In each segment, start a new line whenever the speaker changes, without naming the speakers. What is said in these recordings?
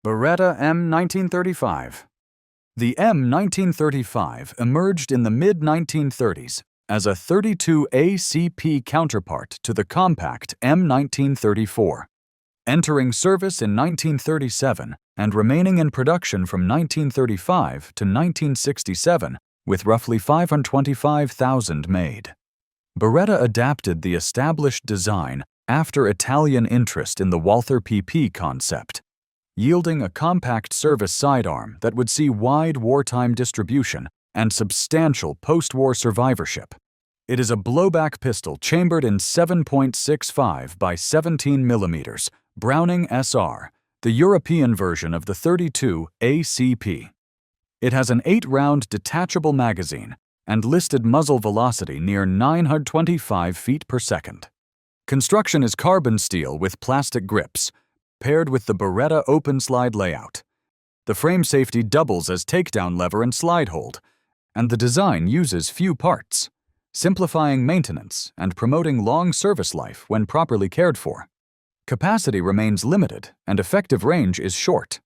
Beretta M1935. The M1935 emerged in the mid-1930s as a .32 ACP counterpart to the compact M1934, entering service in 1937 and remaining in production from 1935 to 1967 with roughly 525,000 made. Beretta adapted the established design after Italian interest in the Walther PP concept, yielding a compact service sidearm that would see wide wartime distribution and substantial post-war survivorship. It is a blowback pistol chambered in 7.65 by 17 mm Browning SR, the European version of the .32 ACP. It has an 8-round detachable magazine and listed muzzle velocity near 925 feet per second. Construction is carbon steel with plastic grips, paired with the Beretta open slide layout. The frame safety doubles as takedown lever and slide hold, and the design uses few parts, simplifying maintenance and promoting long service life when properly cared for. Capacity remains limited and effective range is short,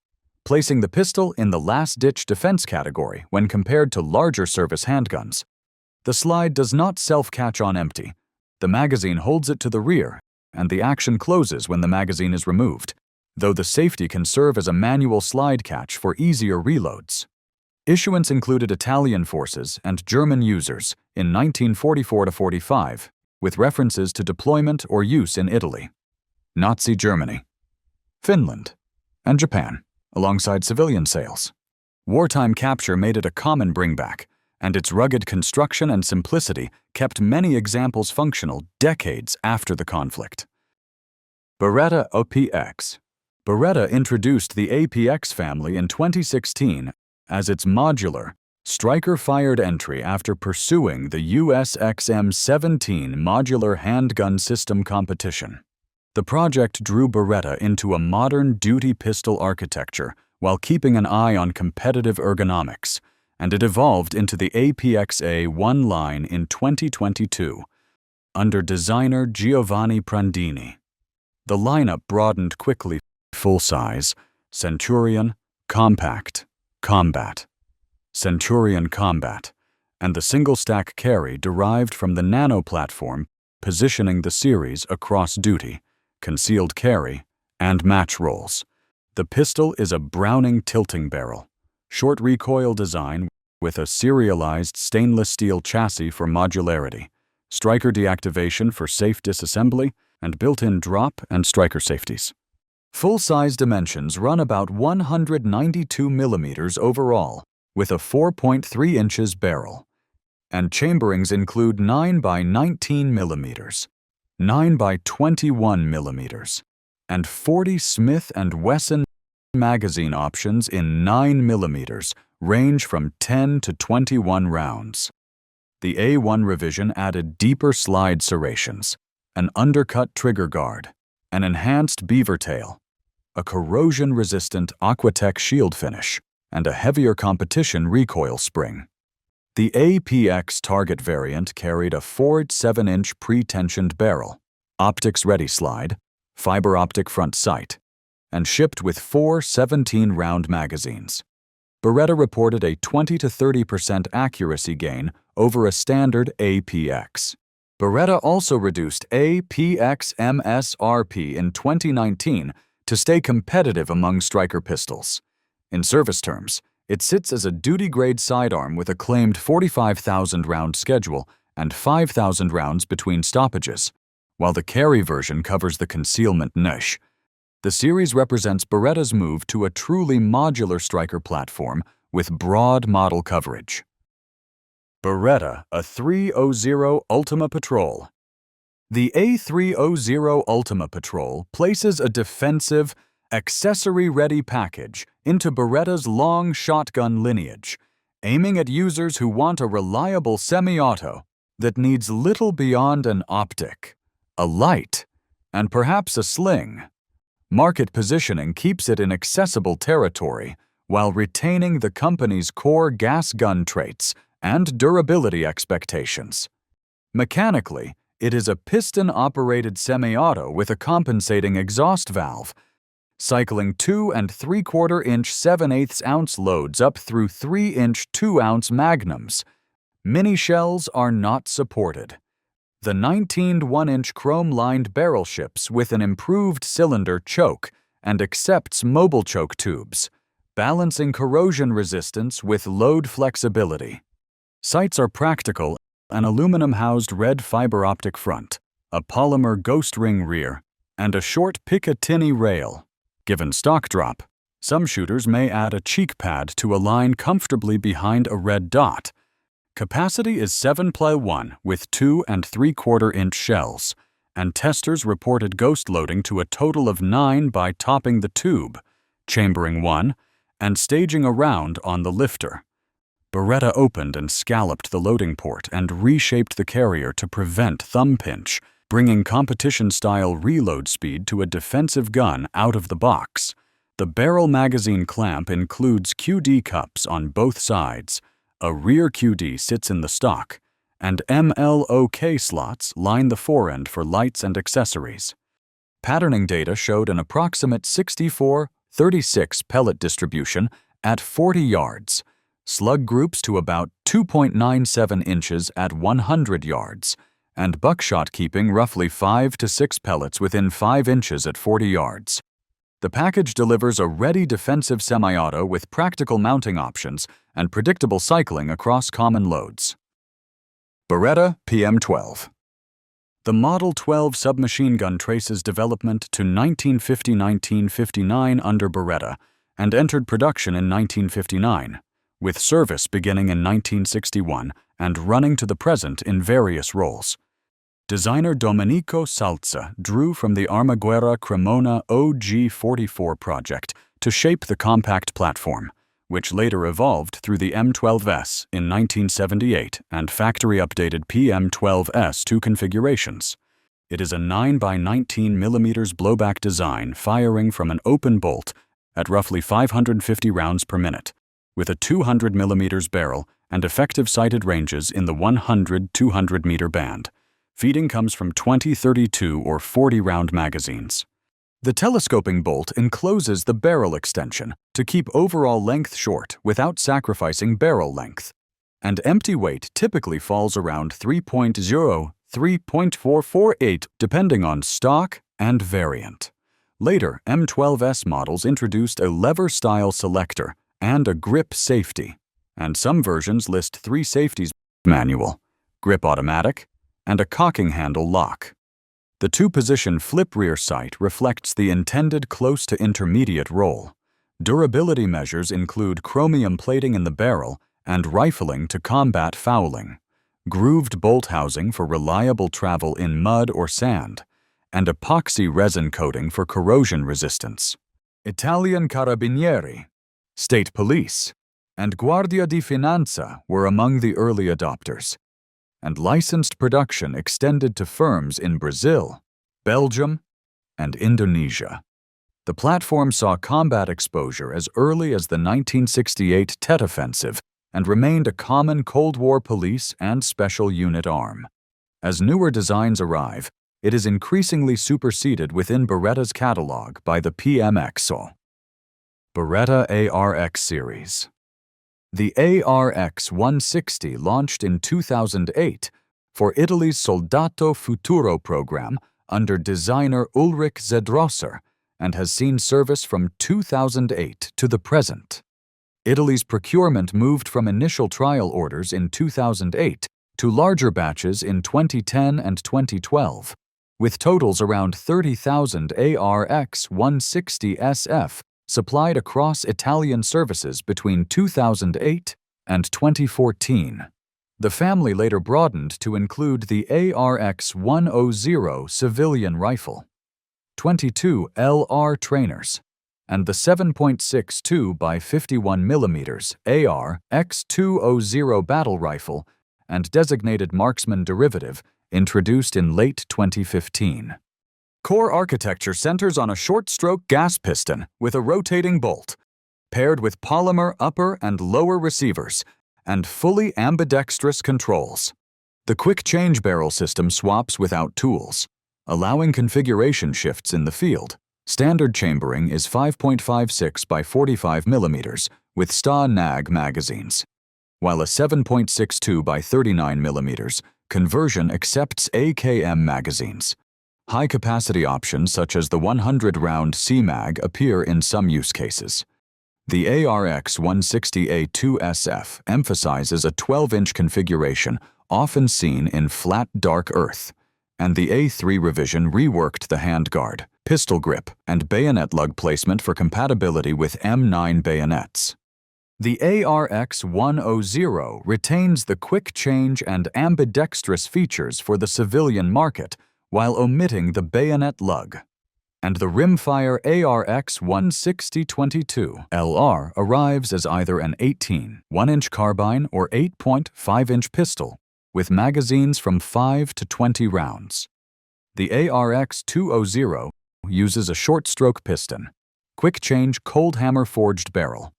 placing the pistol in the last-ditch defense category when compared to larger service handguns. The slide does not self-catch on empty. The magazine holds it to the rear, and the action closes when the magazine is removed, though the safety can serve as a manual slide catch for easier reloads. Issuance included Italian forces and German users in 1944–45, with references to deployment or use in Italy, Nazi Germany, Finland, and Japan, alongside civilian sales. Wartime capture made it a common bringback, and its rugged construction and simplicity kept many examples functional decades after the conflict. Beretta APX. Beretta introduced the APX family in 2016 as its modular, striker-fired entry after pursuing the USXM-17 modular handgun system competition. The project drew Beretta into a modern duty pistol architecture while keeping an eye on competitive ergonomics, and it evolved into the APX A1 line in 2022 under designer Giovanni Prandini. The lineup broadened quickly: full-size, Centurion, Compact, Combat, Centurion Combat, and the single-stack carry derived from the Nano platform, positioning the series across duty, concealed carry, and match rolls. The pistol is a Browning tilting barrel, short recoil design with a serialized stainless steel chassis for modularity, striker deactivation for safe disassembly, and built-in drop and striker safeties. Full-size dimensions run about 192 mm overall, with a 4.3 inches barrel, and chamberings include 9 by 19 mm, 9 by 21 mm, and 40 Smith & Wesson magazine options in 9 mm range from 10 to 21 rounds. The A1 revision added deeper slide serrations, an undercut trigger guard, an enhanced beaver tail, a corrosion-resistant Aquatech shield finish, and a heavier competition recoil spring. The APX target variant carried a forged 7-inch pre-tensioned barrel, optics-ready slide, fiber optic front sight, and shipped with 4 17-round magazines. Beretta reported a 20 to 30% accuracy gain over a standard APX. Beretta also reduced APX MSRP in 2019 to stay competitive among striker pistols. In service terms, it sits as a duty-grade sidearm with a claimed 45,000-round schedule and 5,000 rounds between stoppages, while the carry version covers the concealment niche. The series represents Beretta's move to a truly modular striker platform with broad model coverage. Beretta A300 Ultima Patrol. The A300 Ultima Patrol places a defensive, accessory-ready package into Beretta's long shotgun lineage, aiming at users who want a reliable semi-auto that needs little beyond an optic, a light, and perhaps a sling. Market positioning keeps it in accessible territory while retaining the company's core gas gun traits and durability expectations. Mechanically, it is a piston-operated semi-auto with a compensating exhaust valve cycling 2 3/4-inch 7/8 ounce loads up through 3-inch 2-ounce magnums. Mini shells are not supported. The 19th 1-inch chrome-lined barrel ships with an improved cylinder choke and accepts mobile choke tubes, balancing corrosion resistance with load flexibility. Sights are practical, an aluminum-housed red fiber optic front, a polymer ghost ring rear, and a short Picatinny rail. Given stock drop, some shooters may add a cheek pad to align comfortably behind a red dot. Capacity is 7+1 with 2 3/4-inch shells, and testers reported ghost loading to a total of 9 by topping the tube, chambering 1, and staging a round on the lifter. Beretta opened and scalloped the loading port and reshaped the carrier to prevent thumb pinch, bringing competition-style reload speed to a defensive gun out of the box. The barrel magazine clamp includes QD cups on both sides. A rear QD sits in the stock, and MLOK slots line the forend for lights and accessories. Patterning data showed an approximate 64-36 pellet distribution at 40 yards, slug groups to about 2.97 inches at 100 yards, and buckshot keeping roughly 5 to 6 pellets within 5 inches at 40 yards. The package delivers a ready defensive semi-auto with practical mounting options and predictable cycling across common loads. Beretta PM12. The Model 12 submachine gun traces development to 1950-1959 under Beretta and entered production in 1959, with service beginning in 1961 and running to the present in various roles. Designer Domenico Salza drew from the Armaguerra Cremona OG-44 project to shape the compact platform, which later evolved through the M12S in 1978 and factory-updated PM12S2 configurations. It is a 9x19mm blowback design firing from an open bolt at roughly 550 rounds per minute, with a 200mm barrel and effective sighted ranges in the 100-200 meter band. Feeding comes from 20, 32, or 40-round magazines. The telescoping bolt encloses the barrel extension to keep overall length short without sacrificing barrel length, and empty weight typically falls around 3.0–3.448 depending on stock and variant. Later, M12S models introduced a lever-style selector and a grip safety, and some versions list 3 safeties: manual, grip automatic, and a cocking handle lock. The 2-position flip rear sight reflects the intended close to intermediate roll. Durability measures include chromium plating in the barrel and rifling to combat fouling, grooved bolt housing for reliable travel in mud or sand, and epoxy resin coating for corrosion resistance. Italian Carabinieri, State Police, and Guardia di Finanza were among the early adopters, and licensed production extended to firms in Brazil, Belgium, and Indonesia. The platform saw combat exposure as early as the 1968 Tet Offensive and remained a common Cold War police and special unit arm. As newer designs arrive, it is increasingly superseded within Beretta's catalog by the PMX. Beretta ARX series. The ARX 160 launched in 2008 for Italy's Soldato Futuro program under designer Ulrich Zedrosser and has seen service from 2008 to the present. Italy's procurement moved from initial trial orders in 2008 to larger batches in 2010 and 2012, with totals around 30,000 ARX 160 SF supplied across Italian services between 2008 and 2014. The family later broadened to include the ARX 100 civilian rifle, 22 LR trainers, and the 7.62 by 51mm ARX 200 battle rifle and designated marksman derivative introduced in late 2015. Core architecture centers on a short-stroke gas piston with a rotating bolt, paired with polymer upper and lower receivers and fully ambidextrous controls. The quick change barrel system swaps without tools, allowing configuration shifts in the field, Standard chambering is 5.56 by 45 mm with sta-nag magazines, while a 7.62 by 39 mm conversion accepts AKM magazines. High-capacity options such as the 100-round CMAG appear in some use cases. The ARX 160A2SF emphasizes a 12-inch configuration often seen in flat dark earth, and the A3 revision reworked the handguard, pistol grip, and bayonet lug placement for compatibility with M9 bayonets. The ARX 100 retains the quick change and ambidextrous features for the civilian market while omitting the bayonet lug. And the rimfire ARX 16022 LR arrives as either an 18 1-inch carbine or 8.5-inch pistol, with magazines from 5 to 20 rounds. The ARX 200 uses a short-stroke piston, quick-change cold-hammer forged barrel,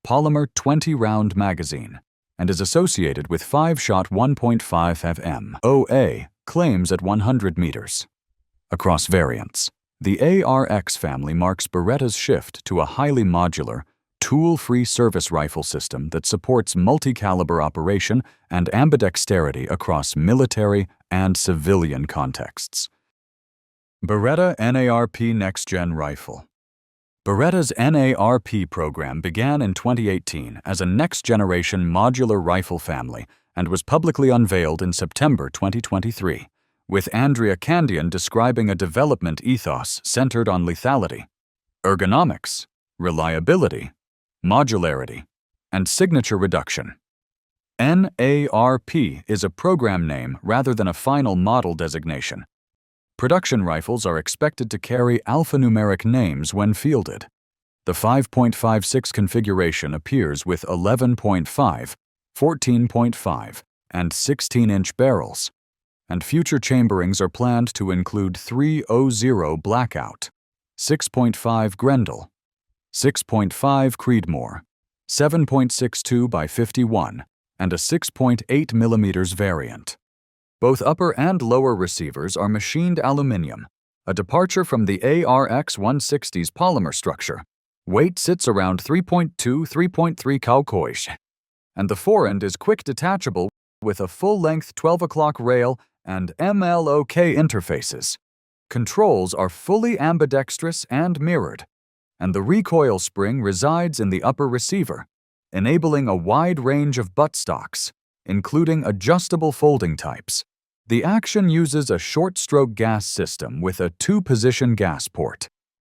polymer 20-round magazine, and is associated with 5-shot 1.5 FM OA claims at 100 meters. Across variants, the ARX family marks Beretta's shift to a highly modular, tool-free service rifle system that supports multi-caliber operation and ambidexterity across military and civilian contexts. Beretta NARP Next-Gen Rifle. Beretta's NARP program began in 2018 as a next-generation modular rifle family and was publicly unveiled in September 2023, with Andrea Candian describing a development ethos centered on lethality, ergonomics, reliability, modularity, and signature reduction. NARP is a program name rather than a final model designation. Production rifles are expected to carry alphanumeric names when fielded. The 5.56 configuration appears with 11.5, 14.5, and 16-inch barrels, and future chamberings are planned to include 3.0 Blackout, 6.5 Grendel, 6.5 Creedmoor, 7.62 by 51, and a 6.8 mm variant. Both upper and lower receivers are machined aluminum, a departure from the ARX 160's polymer structure. Weight sits around 3.2–3.3 kg, and the forend is quick detachable with a full-length 12 o'clock rail and MLOK interfaces. Controls are fully ambidextrous and mirrored, and the recoil spring resides in the upper receiver, enabling a wide range of buttstocks, including adjustable folding types. The action uses a short-stroke gas system with a 2-position gas port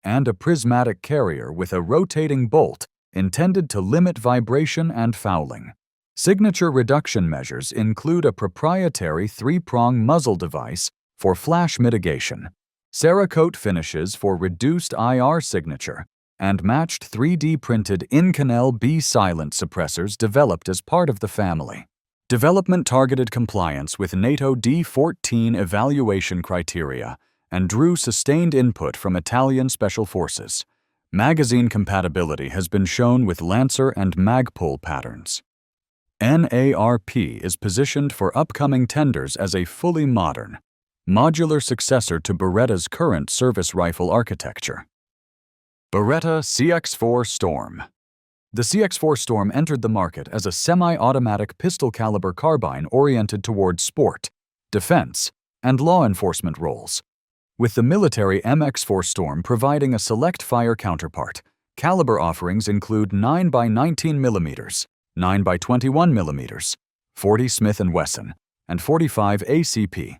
and a prismatic carrier with a rotating bolt intended to limit vibration and fouling. Signature reduction measures include a proprietary 3-prong muzzle device for flash mitigation, Cerakote finishes for reduced IR signature, and matched 3D-printed Inconel B-silent suppressors developed as part of the family. Development targeted compliance with NATO D14 evaluation criteria and drew sustained input from Italian Special Forces. Magazine compatibility has been shown with Lancer and Magpul patterns. NARP is positioned for upcoming tenders as a fully modern, modular successor to Beretta's current service rifle architecture. Beretta CX4 Storm. The CX4 Storm entered the market as a semi-automatic pistol-caliber carbine oriented towards sport, defense, and law enforcement roles, with the military MX4 Storm providing a select fire counterpart. Caliber offerings include 9x19 mm, 9x21 mm, 40 Smith & Wesson, and 45 ACP,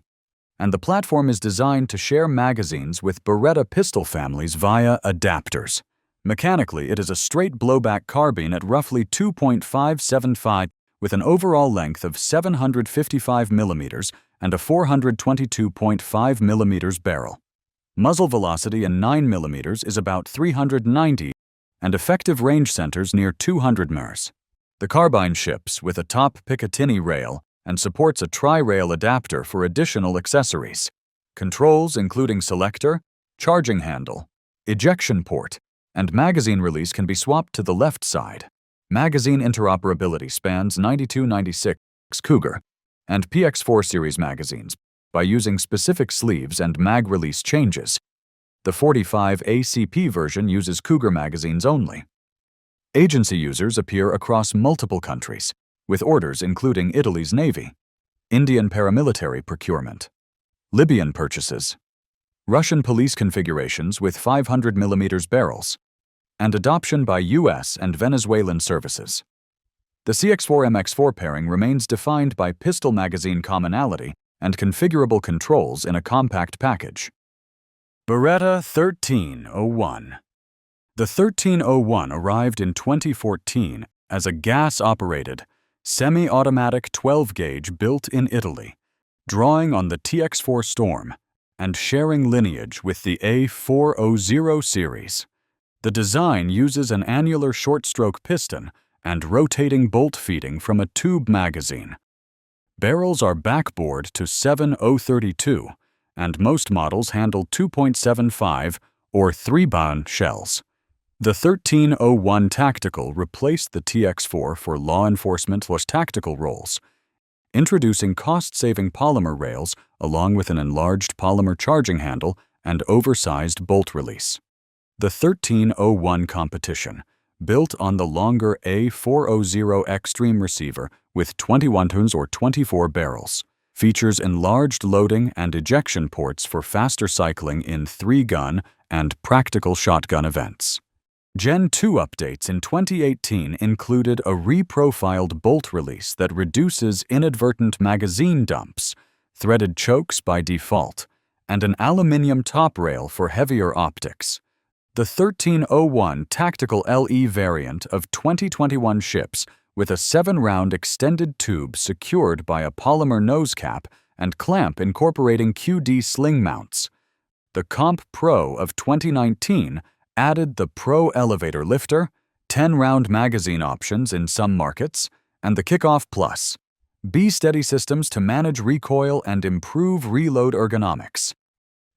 and the platform is designed to share magazines with Beretta pistol families via adapters. Mechanically, it is a straight blowback carbine at roughly 2.575 with an overall length of 755 mm and a 422.5 mm barrel. Muzzle velocity in 9 mm is about 390 and effective range centers near 200 ms. The carbine ships with a top Picatinny rail and supports a tri-rail adapter for additional accessories. Controls including selector, charging handle, ejection port, and magazine release can be swapped to the left side. Magazine interoperability spans 92-96 Cougar and PX4 series magazines by using specific sleeves and mag release changes. The 45 ACP version uses Cougar magazines only. Agency users appear across multiple countries, with orders including Italy's Navy, Indian paramilitary procurement, Libyan purchases, Russian police configurations with 500mm barrels, and adoption by US and Venezuelan services. The CX4 MX4 pairing remains defined by pistol magazine commonality and configurable controls in a compact package. Beretta 1301. The 1301 arrived in 2014 as a gas-operated, semi-automatic 12-gauge built in Italy, drawing on the TX4 Storm and sharing lineage with the A400 series. The design uses an annular short-stroke piston and rotating bolt feeding from a tube magazine. Barrels are backbored to 7.032, and most models handle 2.75 or 3-bun shells. The 1301 Tactical replaced the TX4 for law enforcement/tactical roles, introducing cost-saving polymer rails along with an enlarged polymer charging handle and oversized bolt release. The 1301 Competition, built on the longer A400 Extreme receiver with 21 tons or 24 barrels, features enlarged loading and ejection ports for faster cycling in 3-gun and practical shotgun events. Gen 2 updates in 2018 included a reprofiled bolt release that reduces inadvertent magazine dumps, threaded chokes by default, and an aluminum top rail for heavier optics. The 1301 Tactical LE variant of 2021 ships with a 7-round extended tube secured by a polymer nose cap and clamp incorporating QD sling mounts. The Comp Pro of 2019 added the Pro Elevator Lifter, 10-round magazine options in some markets, and the Kickoff Plus, B-Steady systems to manage recoil and improve reload ergonomics.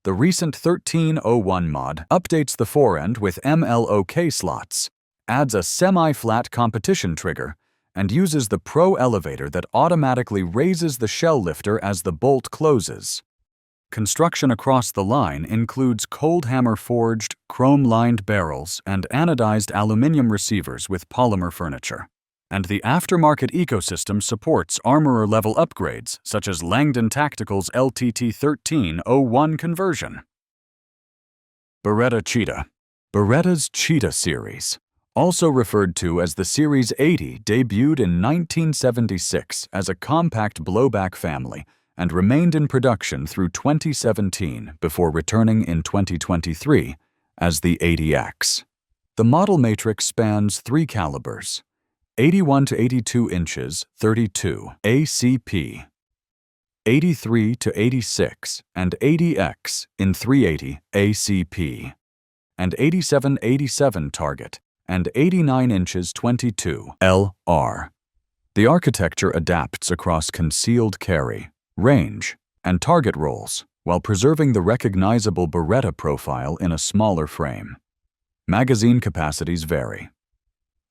The recent 1301 mod updates the forend with MLOK slots, adds a semi-flat competition trigger, and uses the Pro Elevator that automatically raises the shell lifter as the bolt closes. Construction across the line includes cold hammer forged, chrome-lined barrels and anodized aluminum receivers with polymer furniture. And the aftermarket ecosystem supports armorer-level upgrades such as Langdon Tactical's LTT 1301 conversion. Beretta Cheetah. Beretta's Cheetah series, also referred to as the Series 80, debuted in 1976 as a compact blowback family and remained in production through 2017 before returning in 2023 as the APX. The model matrix spans 3 calibers: 81 to 82 inches 32 ACP, 83 to 86 and 80X in 380 ACP, and 87-87 target and 89 inches 22 LR. The architecture adapts across concealed carry, range, and target roles while preserving the recognizable Beretta profile in a smaller frame. Magazine capacities vary.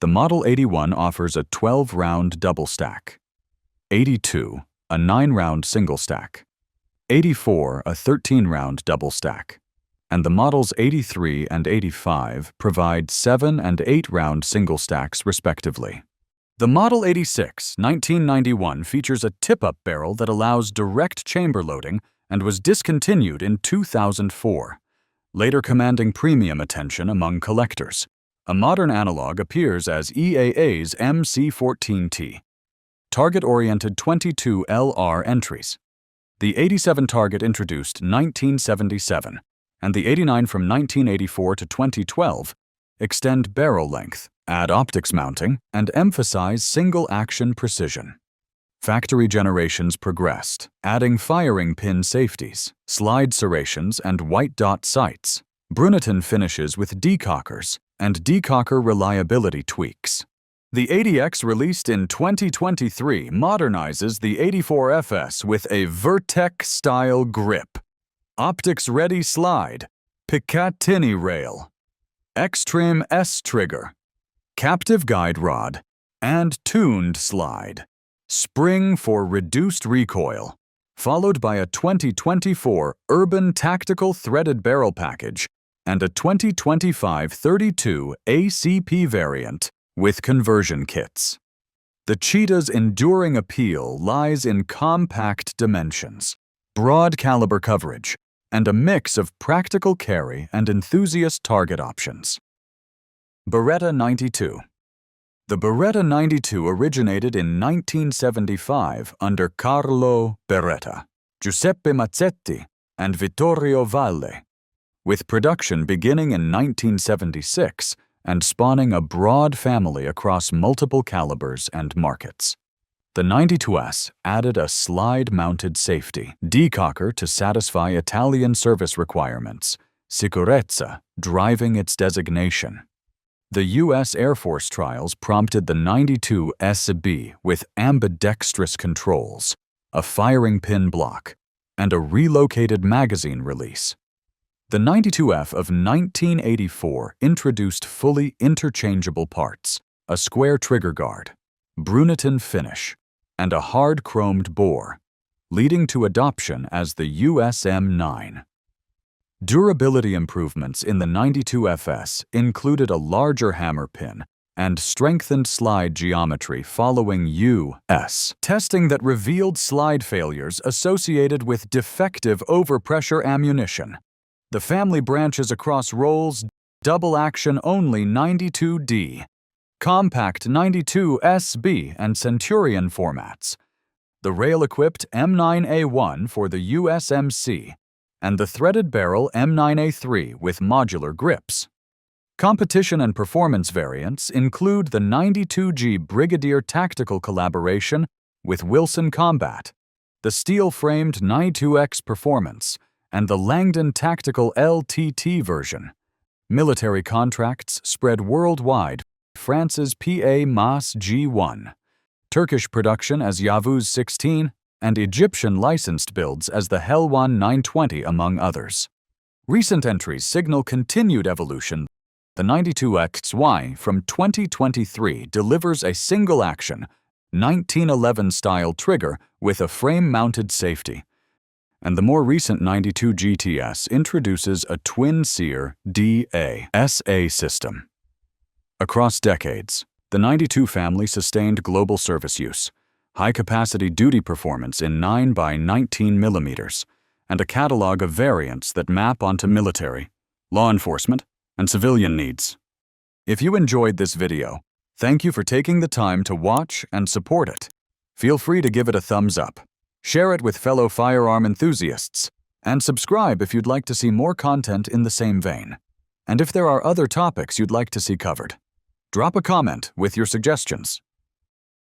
The Model 81 offers a 12-round double stack, 82 a 9-round single stack, 84 a 13-round double stack, and the models 83 and 85 provide 7 and 8-round single stacks respectively. The Model 86 1991 features a tip-up barrel that allows direct chamber loading and was discontinued in 2004, later commanding premium attention among collectors. A modern analog appears as EAA's MC14T. Target-oriented 22 LR entries. The 87 target introduced 1977, and the 89 from 1984 to 2012 extend barrel length, add optics mounting, and emphasize single-action precision. Factory generations progressed, adding firing pin safeties, slide serrations, and white dot sights, Bruneton finishes with decockers, and decocker reliability tweaks. The ADX released in 2023 modernizes the 84FS with a Vertec-style grip, optics-ready slide, Picatinny rail, X-trim S-trigger, captive guide rod, and tuned slide, spring for reduced recoil, followed by a 2024 Urban Tactical Threaded Barrel Package and a 2025 32 ACP variant with conversion kits. The Cheetah's enduring appeal lies in compact dimensions, broad caliber coverage, and a mix of practical carry and enthusiast target options. Beretta 92. The Beretta 92 originated in 1975 under Carlo Beretta, Giuseppe Mazzetti, and Vittorio Valle, with production beginning in 1976 and spawning a broad family across multiple calibers and markets. The 92S added a slide-mounted safety decocker to satisfy Italian service requirements, sicurezza driving its designation. The U.S. Air Force trials prompted the 92SB with ambidextrous controls, a firing pin block, and a relocated magazine release. The 92F of 1984 introduced fully interchangeable parts, a square trigger guard, Brunetton finish, and a hard-chromed bore, leading to adoption as the USM9. Durability improvements in the 92FS included a larger hammer pin and strengthened slide geometry following U.S. testing that revealed slide failures associated with defective overpressure ammunition. The family branches across rolls double-action only 92D, compact 92SB, and Centurion formats, the rail-equipped M9A1 for the USMC, and the threaded barrel M9A3 with modular grips. Competition and performance variants include the 92G Brigadier Tactical collaboration with Wilson Combat, the steel-framed 92X Performance, and the Langdon Tactical LTT version. Military contracts spread worldwide. France's PA-MAS G1, Turkish production as Yavuz 16, and Egyptian licensed builds as the Helwan 920, among others. Recent entries signal continued evolution. The 92XY from 2023 delivers a single-action, 1911-style trigger with a frame-mounted safety, and the more recent 92 GTS introduces a twin-sear DA/SA system. Across decades, the 92 family sustained global service use, high-capacity duty performance in 9x19 mm, and a catalog of variants that map onto military, law enforcement, and civilian needs. If you enjoyed this video, thank you for taking the time to watch and support it. Feel free to give it a thumbs up, share it with fellow firearm enthusiasts, and subscribe if you'd like to see more content in the same vein. And if there are other topics you'd like to see covered, drop a comment with your suggestions.